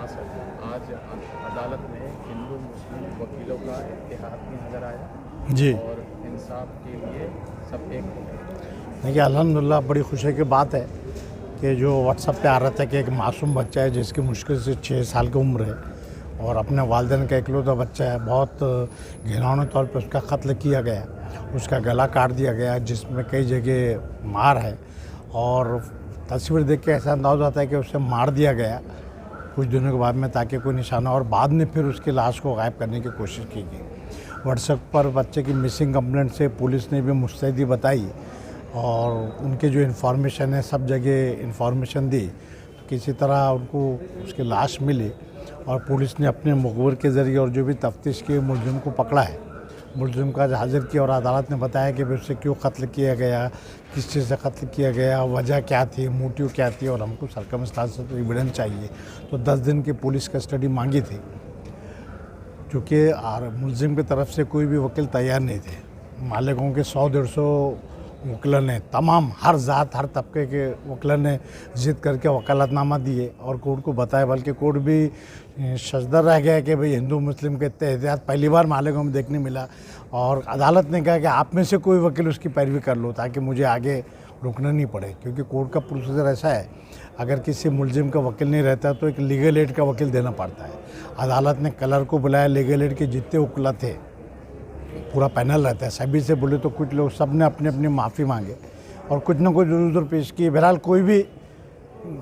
हाँ सर, आज अदालत में हिंदू मुस्लिम वकीलों का इत्तेहाद भी नज़र आया जी और इंसाफ के लिए सब एक हो गए। देखिए, अल्हम्दुलिल्लाह बड़ी खुशी की बात है कि जो व्हाट्सएप पे आ रहा था कि एक मासूम बच्चा है जिसकी मुश्किल से 6 साल की उम्र है और अपने वालिदैन का इकलौता बच्चा है, बहुत घिनौने तौर पे उसका कत्ल किया गया, उसका गला काट दिया गया जिसमें कई जगह मार है और तस्वीर देख के ऐसा अंदाज़ आता है कि उसे मार दिया गया कुछ दिनों के बाद में ताकि कोई निशाना, और बाद में फिर उसकी लाश को गायब करने की कोशिश की गई। व्हाट्सएप पर बच्चे की मिसिंग कंप्लेंट से पुलिस ने भी मुस्तैदी बताई और उनके जो इन्फॉर्मेशन है सब जगह इन्फॉर्मेशन दी, तो किसी तरह उनको उसकी लाश मिली और पुलिस ने अपने मुखबिर के ज़रिए और जो भी तफ्तीश की मुलजिम को पकड़ा है। मुलजिम का हाजिर किया और अदालत ने बताया कि भाई उससे क्यों कत्ल किया गया, किस चीज़ से कत्ल किया गया, वजह क्या थी, मोटिव क्या थी और हमको सर्कमस्टांसेस एविडेंस चाहिए। तो 10 दिन की पुलिस कस्टडी मांगी थी, चूँकि मुलजिम की तरफ से कोई भी वकील तैयार नहीं थे। मालिकों के 100-150 वकीलों ने, तमाम हर ज़ात हर तबके के वकीलों ने ज़िद करके वकालतनामा दिए और कोर्ट को बताया, बल्कि कोर्ट भी सजदर रह गया कि भाई हिंदू मुस्लिम के इत्तेहाद पहली बार मालिकों में देखने मिला और अदालत ने कहा कि आप में से कोई वकील उसकी पैरवी कर लो ताकि मुझे आगे रुकना नहीं पड़े, क्योंकि कोर्ट का प्रोसीजर ऐसा है, अगर किसी मुलजिम का वकील नहीं रहता तो एक लीगल एड का वकील देना पड़ता है। अदालत ने कलर को बुलाया, लीगल एड के जितने वकील थे पूरा पैनल रहता है, सभी से बोले तो कुछ लोग सब ने अपनी अपनी माफ़ी मांगे और कुछ ना कुछ ज़रूर पेश किए, बहरहाल कोई भी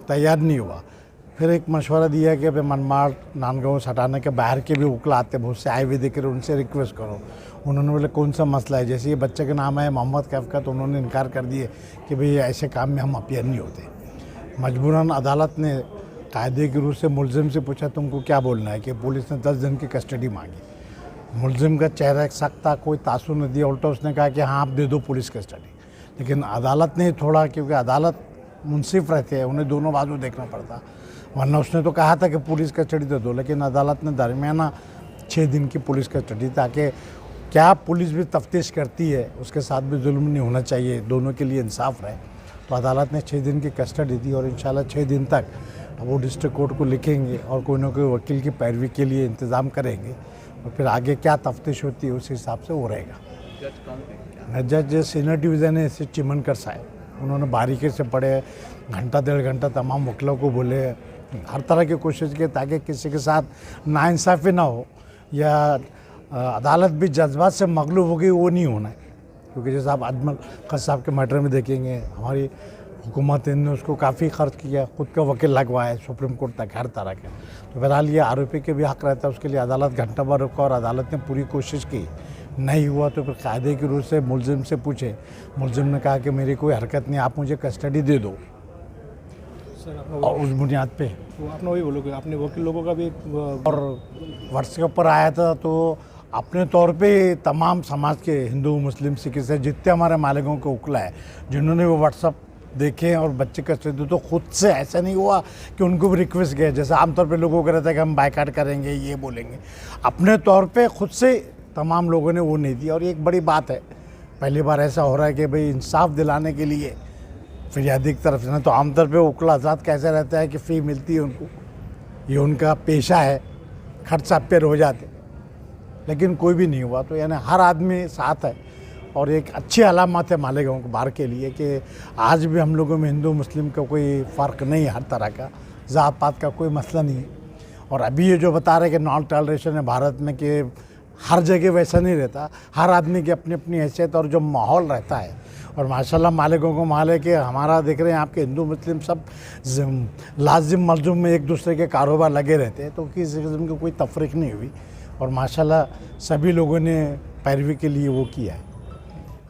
तैयार नहीं हुआ। फिर एक मशवरा दिया कि भाई मनमाड़ नांदगांव से हटाने के बाहर के भी वकील आते बहुत से आए हुए देख कर उनसे रिक्वेस्ट करो। उन्होंने बोले कौन सा मसला है, जैसे ये बच्चे का नाम है मोहम्मद कैफ का, तो उन्होंने इनकार कर दिए कि भाई ऐसे काम में हम अपीयर नहीं होते। मजबूरन अदालत ने कायदे की रूह से मुलजिम से पूछा तुमको क्या बोलना है, कि पुलिस ने 10 दिन की कस्टडी मांगी। मुलजिम का चेहरा एक सख्त था, कोई तासुर नहीं दिया, उल्टा उसने कहा कि हाँ आप दे दो पुलिस कस्टडी। लेकिन अदालत ने थोड़ा, क्योंकि अदालत मुंसिफ रहते हैं, उन्हें दोनों बाजू देखना पड़ता, वरना उसने तो कहा था कि पुलिस कस्टडी दे दो, लेकिन अदालत ने दरमियाना 6 दिन की पुलिस कस्टडी, ताकि क्या पुलिस भी तफ्तीश करती है उसके साथ भी जुल्म नहीं होना चाहिए, दोनों के लिए इंसाफ रहे। तो अदालत ने 6 दिन की कस्टडी दी और इंशाल्लाह 6 दिन तक वो डिस्ट्रिक्ट कोर्ट को लिखेंगे और कोई ना कोई वकील की पैरवी के लिए इंतज़ाम करेंगे और फिर आगे क्या तफ्तीश होती है उस हिसाब से वो रहेगा। जज कौन थे? जज सीनियर डिवीज़न है से चिमनकर साहब, उन्होंने बारीकी से पढ़े, घंटा 1.5 घंटा तमाम वकीलों को बोले, हर तरह की कोशिश की ताकि किसी के साथ नाइंसाफ़ी ना हो या अदालत भी जज्बात से मगलूब हो गई, वो नहीं होना है। क्योंकि जैसे आप अजमल कसाब के मैटर में देखेंगे, हमारी हुकूमत ने उसको काफ़ी खर्च किया, खुद का वकील लगवाए सुप्रीम कोर्ट तक हर तरह के। तो बहरहाल ये आरोपी के भी हक रहता है, उसके लिए अदालत घंटा भर रुका और अदालत ने पूरी कोशिश की, नहीं हुआ तो फिर कायदे की रूह से मुलजिम से पूछे। मुलजिम ने कहा कि मेरी कोई हरकत नहीं, आप मुझे कस्टडी दे दो सर, और उस बुनियाद पे आपने वही बोलोगे, आपने वकील लोगों का भी और व्हाट्सएप पर आया था। तो अपने तौर पे तमाम समाज के हिंदू मुस्लिम सिख ईसाई जितने हमारे मालिकों के वकील है जिन्होंने वो व्हाट्सएप देखे और बच्चे कस्टडी, तो खुद से ऐसा नहीं हुआ कि उनको भी रिक्वेस्ट किया, जैसे आमतौर पे लोगों को रहता है कि हम बायकाट करेंगे, ये बोलेंगे। अपने तौर पे खुद से तमाम लोगों ने वो नहीं दिया और ये एक बड़ी बात है, पहली बार ऐसा हो रहा है कि भाई इंसाफ दिलाने के लिए फिरियादी की तरफ से ना, तो आमतौर पर वकील आज़ाद कैसे रहता है कि फ़ी मिलती है उनको, ये उनका पेशा है, खर्चा पे हो जाते, लेकिन कोई भी नहीं हुआ। तो यानी हर आदमी साथ है और एक अच्छी अलामत है मालेगांव के बाहर के लिए कि आज भी हम लोगों में हिंदू मुस्लिम का कोई फ़र्क नहीं है, हर तरह का ज़ात पात का कोई मसला नहीं है। और अभी ये जो बता रहे कि नॉन टॉलरेशन है भारत में, कि हर जगह वैसा नहीं रहता, हर आदमी की अपनी अपनी हैसियत और जो माहौल रहता है। और माशाल्लाह मालिकों को माल है कि हमारा देख रहे हैं आपके हिंदू मुस्लिम सब लाजिम मलजुम में एक दूसरे के कारोबार लगे रहते हैं, तो किसी किस्म की कोई तफरीक नहीं हुई और माशाल्लाह सभी लोगों ने पैरवी के लिए वो किया है।